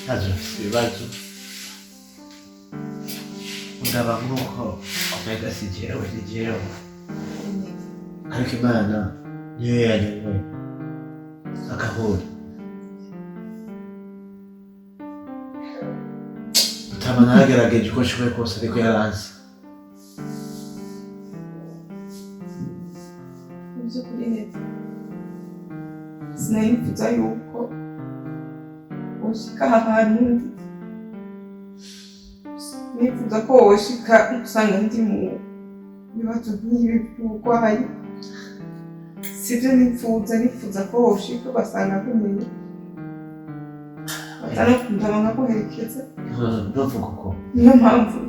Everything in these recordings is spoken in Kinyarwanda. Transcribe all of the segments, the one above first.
ntazo afite ibibazo ndaba nk'uko omega si jewe ni jewe ariko Imana niyo yanyemwe agahura Mutama naragerageje uko nshoboye kose ariko yaranze by'ukuri neza sinayifuza yuko woshika aha hantu ndi nifuza ko woshika usanga ndi mu bibazo nk'ibi by'uburwayi sibyo nifuza ko woshika ugasanga nkomeye ndaba nkaguherekeza ntuvuga uko niyo mpamvu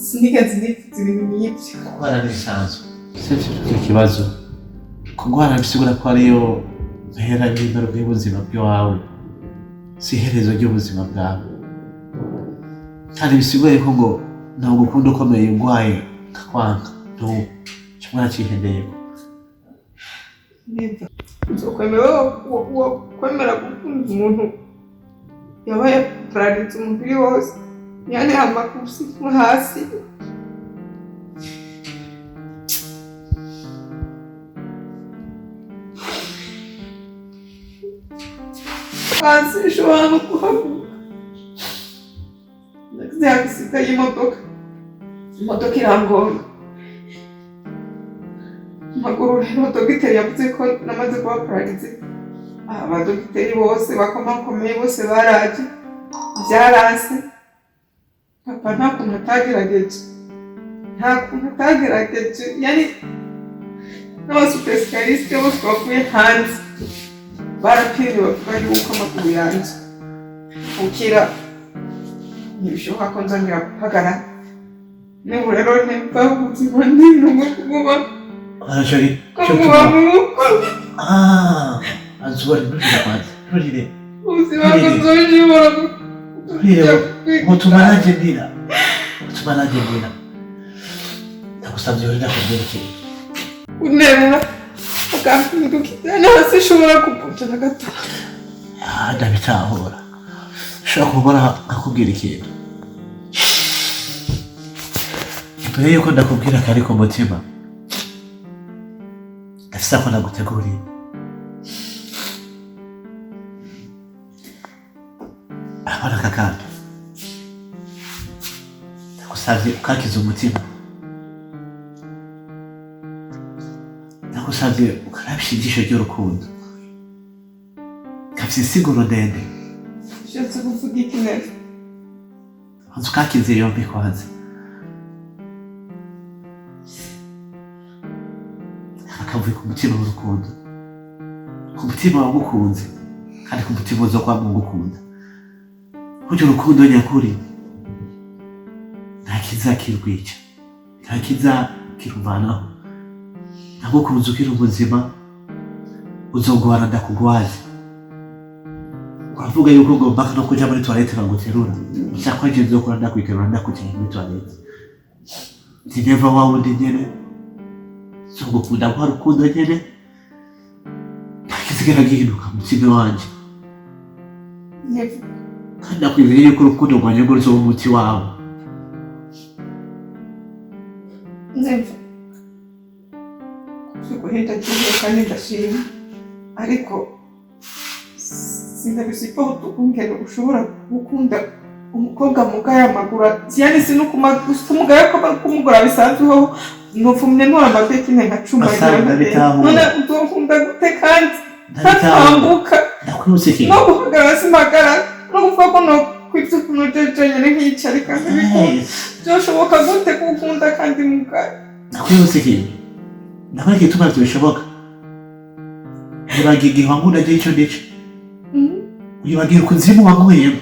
sinigeze nifuza ibintu nk'ibyo kurwara n'ibisanzwe sibyo icyo kibazo kurwara bisigura ko ariyo mpera n'ingaruka y'ubuzima bwawe si iherezo ry'ubuzima bwawe kandi bisiguye ko ngo ntabwo ukunda ukomeye urwaye kakwanga kimwe cyihendeyeko kwemera gukunda umuntu yabaye pararize umubiri wose yani amakusi mo hasi hasi ishobora no kuhaguruka nagize agisida y'imodoka irangonga amaguru rero dogiteri yavuze ko namaze kuba pararize abadogiteri bose bakomakomeye bose baraje byaranse papa nta kuntu atagerageje yani n'abasupesikariste bose bavuye hanze barapimye bavuga yuko amaguru yanjye ukira ntibishoboka ko nzongera guhagarara n'ubu rero nimba ubuzima n'intumwa kuguma Azuri nturire kwanza nturire ubuzima bw'inzoshobora utuma nanjye mbira ndagusabye uri nakubyerekeye unterura akampindukiza hasi ishobora kuvuca na gato ndabitahura ushobora kubona nkakubwira ikintu mbere yuko ndakubwira kari ku mutima ndafise ko naguteguriye abona kakandi ndagusavye ukakiza umutima ndagusavye ukarabisha ijisho ry'urukundo gafise insiguro ndende ushatse kuvuga iki neza banza ukakize yombi kwanza akavuye ku mutima w'urukundo ku mutima wagukunze kandi ku mutima uzokwama ugukunda burya urukundo nyakuri nta kizakirwica nta kizakiruvanaho nagukunze ukiri ubuzima uzogwara ndakugwaje uravuga yuko ngomba no kuja muri toilette baguterura ushaka nje nzokora ndakwiterura ndakujyana muri toilette ntineva wawundi nyene sogukunda kwa rukundo nyene ntakizigera gihinduka mu mutima wanje kandi nakwizeye yuko urukundo rwanjye ngo ruzoba umuti wawe neva sikuhita cyane kandi ndashima ariko sinabisipa utukungene ushobora gukunda umukobwa mugaya amaguru yani sinukumugaye ko kumugura bisanzweho nufumye ntora amapeki nka 10 none uzokunda gute kandi ntatambuka ndakwibutse no guhagarara simagara no kuvuga ko no kwitse kunojeje nk'icari kandi byoshoboka gute gukunda kandi mugaya ndakwibutse ndabona igituma bishoboka nibagiye igihe wankunda icyo ndico uyibagiye kuzimu wanyweyemo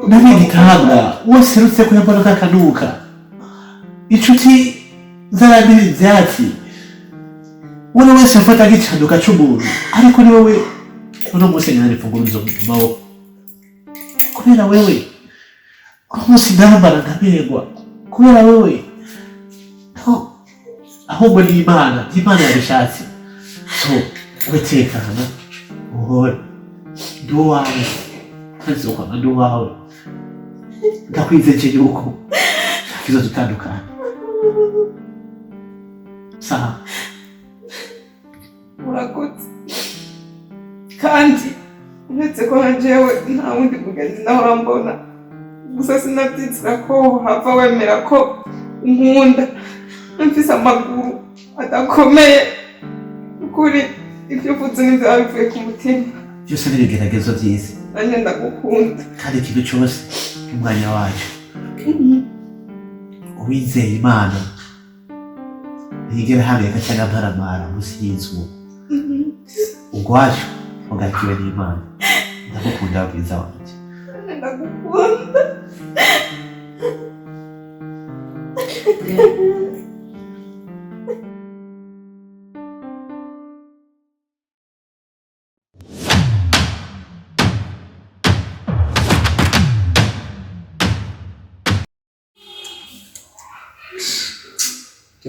nabigitanga wose rutse kuyambona kakanuka inshuti zarabiri ivyatsi uno wese afata nk'icanduka c'umuntu ariko ni wowe uno munsi ntarifunguro maboko kubera wewe uno munsi ndambara nkaberwa kubera wewe ahubwo ni imana yabishatse so wetekana uhora nduwawe ntazokwama nduwawe ndakwizeje yuko kizodutandukana sawa murakoze kandi uretse ko na jewe nta wundi mugenzi nahora mbona gusa sinabyizera ko hava wemera ko nkunda mfise amaguru adakomeye ukuri ibyo uvuze n'ibyo bivuye ku mutima byose ni ibigeragezo byiza nanjye ndagukunda kandi ikintu cyose umwanya wacu uwizeye Imana ntiyigera habeka cyangwa mparamara munsi y'izuba ugwaje ugakiwe n'Imana ndagukunda bwiza wanjye ndagukunda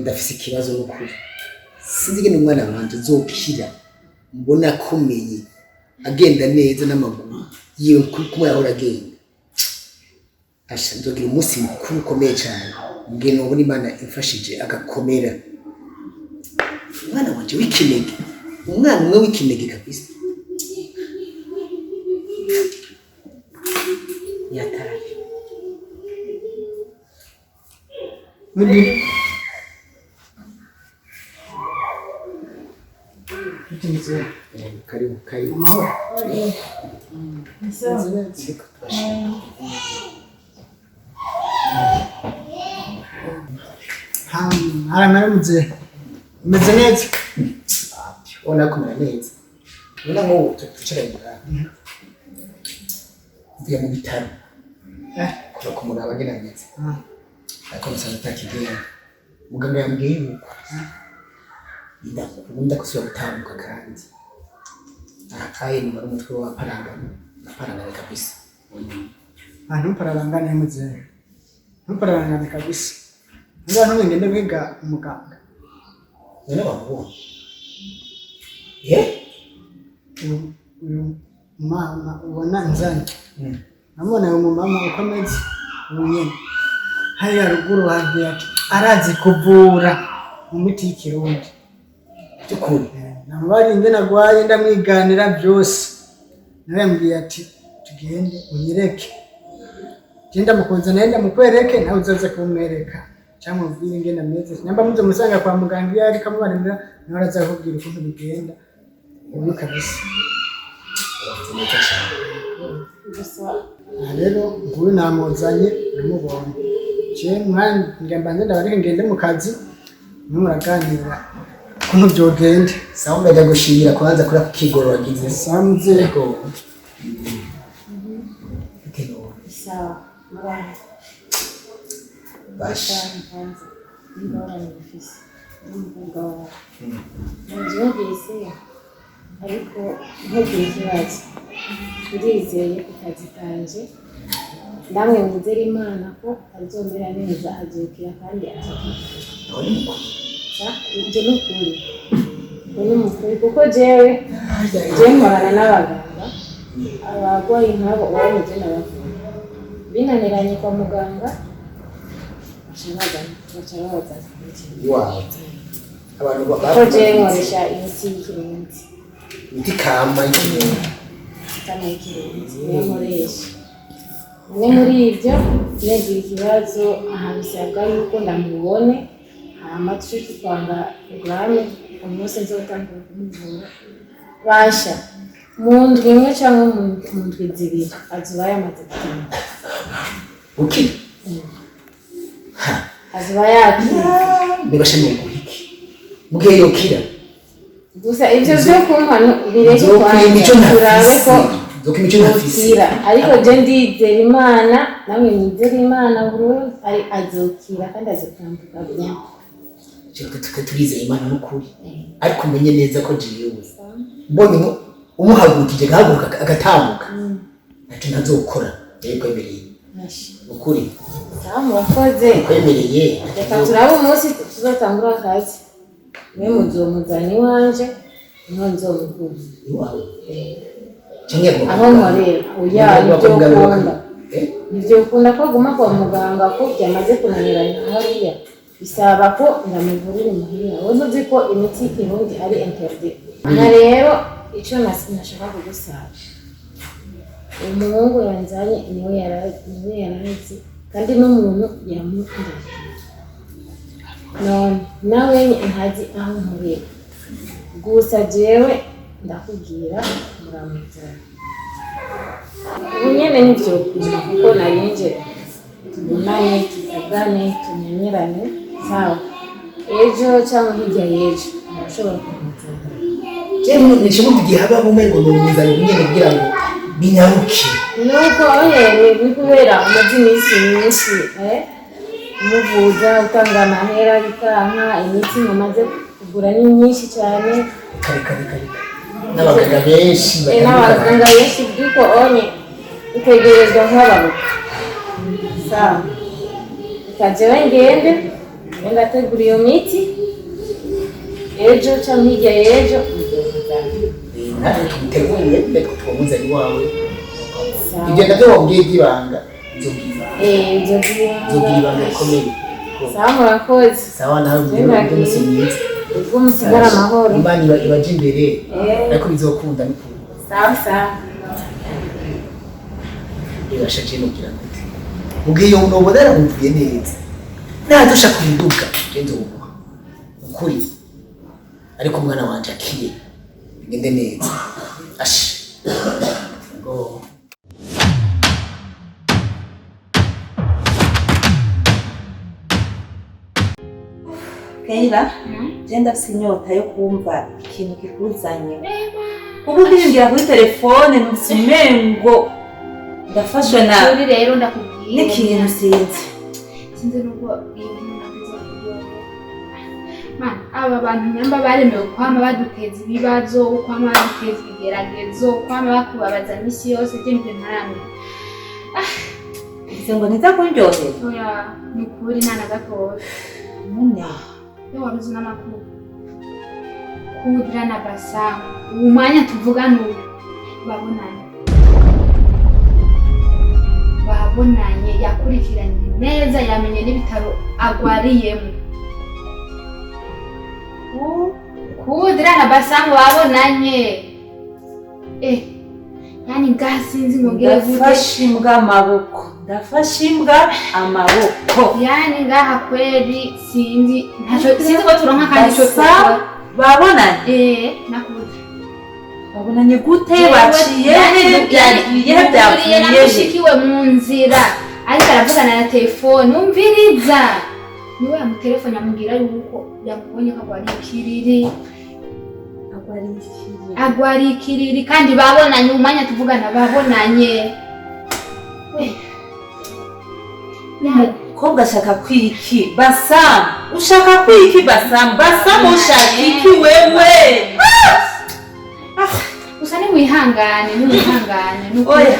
ndafise ikibazo n'ukuri sinzi ingene umwana wanje azokira mbona akomeye agenda neza n'amaguru yiwe kumwe yahora agenda asha nzogira umunsi mukuru ukomeye cyane mbwiye nubona Imana imfashije agakomera umwana wanje w'ikinege umwana umwe w'ikinege kabisa yataraje karibu mahoro haramara muzee umeze neza ubona ko umera neza ubona nk'ubu twicaranye ngaha mvuye mu bitaro kora kumuraba agerageza ariko musanze atakigenda muganga yambwiye yuko ndakunda kusubira gutambuka kandi akaye ni muri umutwe wa parangana kabisa ntupararangane muzee ntupararangane kabisa ngaho ngende kwiga umuganga none wabonye uyu mama ubona nzanye namubona uyu mumama uko ameze ubu nyene hariya ruguru hagiye ati arazi kuvura mu miti y'ikirundi by'ukuri namubari ingene agwaye ndamwiganira byose nawe yambwiye ati tugende unyereke genda mukunze nawe ndamukwereke nawe uzoze kumwereka cyangwa mubwire ingene ameze nyamba muze musanga kwa muganga iyo ariko amubarira nawe arazakubwira ukuntu bigenda ubu kabisa rero nguyu namuzanye namubonye je mwana ngambanze ndabareke ngende mu kazi nimuraganira ukuntu byogenda sawa ndajya gushimira kubanza kuri ako kigoro wagize samze ko sawa mwana basha kwanza ingorane ufise n'umuganga wawe ntibyumvise ariko ntugire ikibazo turizeye ku kazi kanje namwe mwizere Imana ko azomera neza azokira kandi azokira ibyo ni ukuri ibyo ni ukuri kuko jewe nkorana n'abaganga abarwayi nk'abo uwo mugena bavura binaniranye kwa muganga wow abantu ko jewe nkoresha imiti y'ikirundi imiti kama y'ikirundi niyo nkoresha umwe muri ibyo negira ikibazo ahantu bisabwa yuko ndamubone amatwi twanga programme umunsi nzotangura kumuvura basha mu ndwi imwe cyangwa mu ndwi zibiri azuba yamaze gutanga ukiri azuba yakira nibashe mu guhiki mugihe yokira gusa ibyo byo kumpa bireke kwanjye turabe ko azokira ariko je ndizera Imana namwe mwizera Imana burundu ari azokira kandi azotambuka bunyana turizeye Imana n'ukuri ariko umenye neza ko jewe mbonye umuhagurukije gahaguruka agatambuka ntacyo ntazokora yekwemereye ukuri murakoze kwemereye reka turabe umunsi tuzotangura akazi mwe muzomuzana iwanje niho nzomukura iwawe aho nkorera oya nivyo ukunda ko aguma kwa muganga ko byamaze kunanirana hariya bisaba ko ndamuvurira muhira wowe uzi ko imiti irundi ari interdit na rero ico nashaka kugusaba umuhungu yanzanye niwe yarazi kandi n'umuntu yamukunda none nawe ntazi aho nkorera gusa jewe ndakubwira muramuzana ubu nyene nivyo kuma kuko narinje tubonane tuvugane tumenyerane sawa ejo cyangwa hirya y'ejo urashobora kumuzana nishobora igihe habaho umengo n'umuzana nyene kugira ngo binyaruke nuko ni kubera umaze iminsi myinshi umuvuza utanga amahera bikanka imiti mumaze kugura ni myinshi cyane kare n'abaganga benshi n'abaganga benshi byuko onye utegerezwa nk'abaruka sawa ikajewe ngende ngategura iyo miti ejo cyangwa hirya y'ejo natwe tumuteguye mbere twamuzana iwawe ibyo nabyo wabwiye by'ibanga nzobwira ibanga rikomeye sawa murakoze sawa nawe umunsi mwiza ubwo musigara amahoro imana ibaje imbere ariko bizokunda n'ukuri sawa irashaje n'ugira gute ubwiye unobona aramvuye neza nadusha kurinduka gende ubu ukuri ariko umwana wanje akire bigende neza ashi ngo Keira, genda afise inyota yo kumva ikintu kikuzanye. Ubu ndingira kuri telefone nusimengo ndafashwe na Uri rero ndakubwiye n'ikintu sinzi nuko iyo nakuza kuyoba. Man, aba bantu nyamba baremewe kwama baduteza ibibazo, kwama baduteza ibigeragezo, kwama bakubabaza misi yose je mpe ntaramwe. ngo niza kunjohera. Oya, nukuri nta na gatoya. None Yo waruzi n'amakuru. Kudra na Basamu, umwanya tuvugana ubu babonanye yakurikiranye neza yamenye n'ibitaro agwariyemo. Kudra na Basamu babonanye. Yani ngasinzi ngongere gute ndafashimbwa amaboko yani ngaha kweli sinzi ko turonka kandi cyo babonanye nakudra babonanye gute baciye byavuye namushikiwe mu nzira ariko aravugana na telefone umviriza niwe yamutelefone amubwira yuko yamubonye ko agwari ikiriri kandi babonanye umwanya tuvugana babonanye umukobwa ashaka kwiki Basamu ushaka kwiki Basamu ushaka iki wewe usa wihangane oya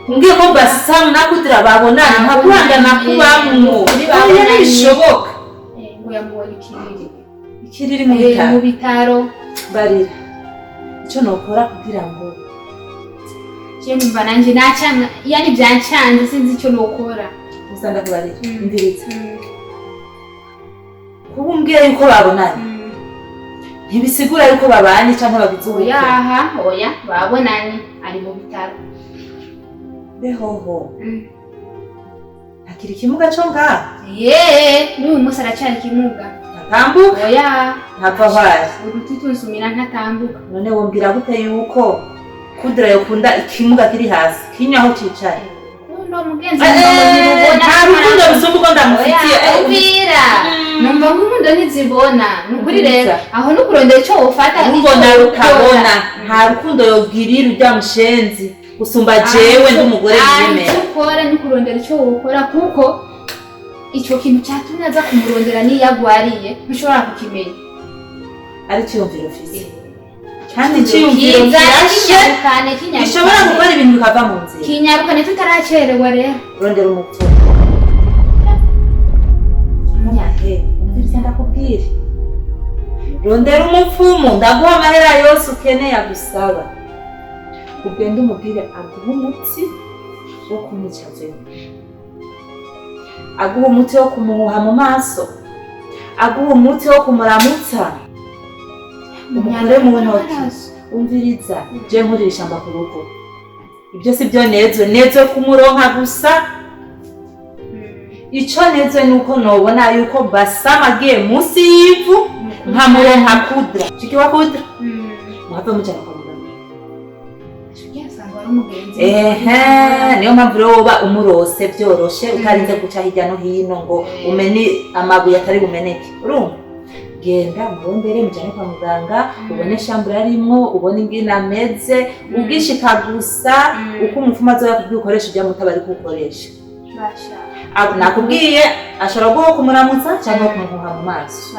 umbwiye ko Basamu na Kudra babonana nkakurangana kubamwo oya ntibishoboka ngo yamubonye ikiriri mu bitaro barira icyo nokora kugira ngo je numva nanje nacanga yani byancanze sinzi icyo nokora gusa ndakubarira imviriza kuba umbwiye yuko babonanye ntibisigura yuko babanye cyangwa babizuye oya babonanye ari mu bitaro behoho akiri kimuga cyo ngaha n'uyu munsi aracyari kimuga ntatambuka oya ntapfa hwari uduti tunsumira ntatambuka none wumvira gute yuko Kudra yokunda ikimuga kiri hasi kinyaho cicaye ndo mugenzi nta rukundo rusumbuko ndamufitiye ubwira numva nk'urukundo ntizibona nukuri rero aho nukurondera icyo wofata ubona rutabona nta rukundo yobwirira urya mushenzi gusumba jewe nd'umugore yemera ukora nukurondera icyo wokora kuko icyo kintu cyatumye aza kumurondera niyagwariye ntushobora kukimenya ari cyumviro ufise kandi cyumviro kirashe gishobora gukora ibintu bikava mu nzira kinyarukane tutaracererwa rero rondera umupfumu munyahe umviriza ndakubwira rondera umupfumu ndaguha amahera yose ukeneye agusaba ugende umubwire aguhe umuti wo kumwicaza aguhe umuti wo kumuhuha mu maso aguhe umuti wo kumuramutsa umukore mu ntoki umviriza je nkurira ishamba ku rugo ibyo si byo nezo kumuronka gusa ico nezo nuko nobona yuko Basama agiye munsi y'ivu nkamuronka kudra chikiwa kudra mwapfa mujana kwa muganga niyo mpamvu rero woba umurose byoroshe utarinze guca hirya no hino ngo umene amabuye atari bumeneke urumva genda murondere mujane kwa muganga ubone shambura arimwo ubone ingene ameze ubwishika gusa uko umupfumu azoya kubwikoresha ibyo mutabari kukoresha nakubwiye ashobora guha kumuramutsa cyangwa kumuhuha mu maso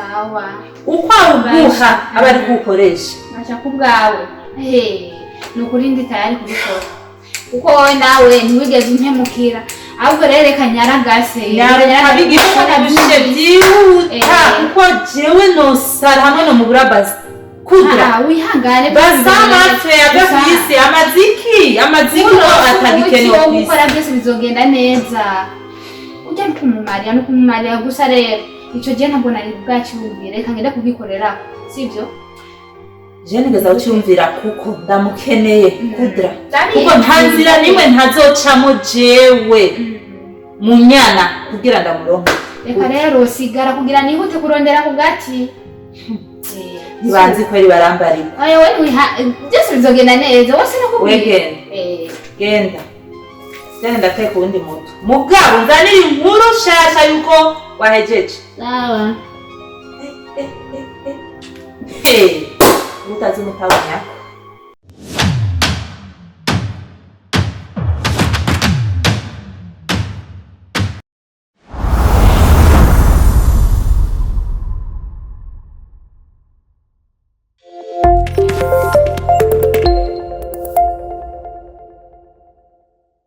uko awuguha aba ari kuwukoresha basha kubwawe ni ukuri ndi tayari kubikora kuko wowe nawe ntiwigeze umpemukira ahubwo rero reka nyaragase nyaragabigishije byihuta kuko jewe nosara hamwe no mu burabazi kudra wihangane Basama twebwe kwisi amaziki no atagikenewe kwisi gukora byose bizogenda neza ujya no kumumarira gusa rero ico je ntabwo nari bwacyumvire reka ngenda kugikorera sivyo je nigeza ucyumvira kuko ndamukeneye kudra kuko ntanzira nimwe ntazocamo jewe munyana kugira ndamuronka reka rero sigara kugira nihute kurondera ku gati nibanzi kweri barambarira ayo we byose bizogenda neza wose nakubwiye genda teka uwundi moto mugabo nzanira inkuru shasha yuko wahejeje sawa utazi mutabanya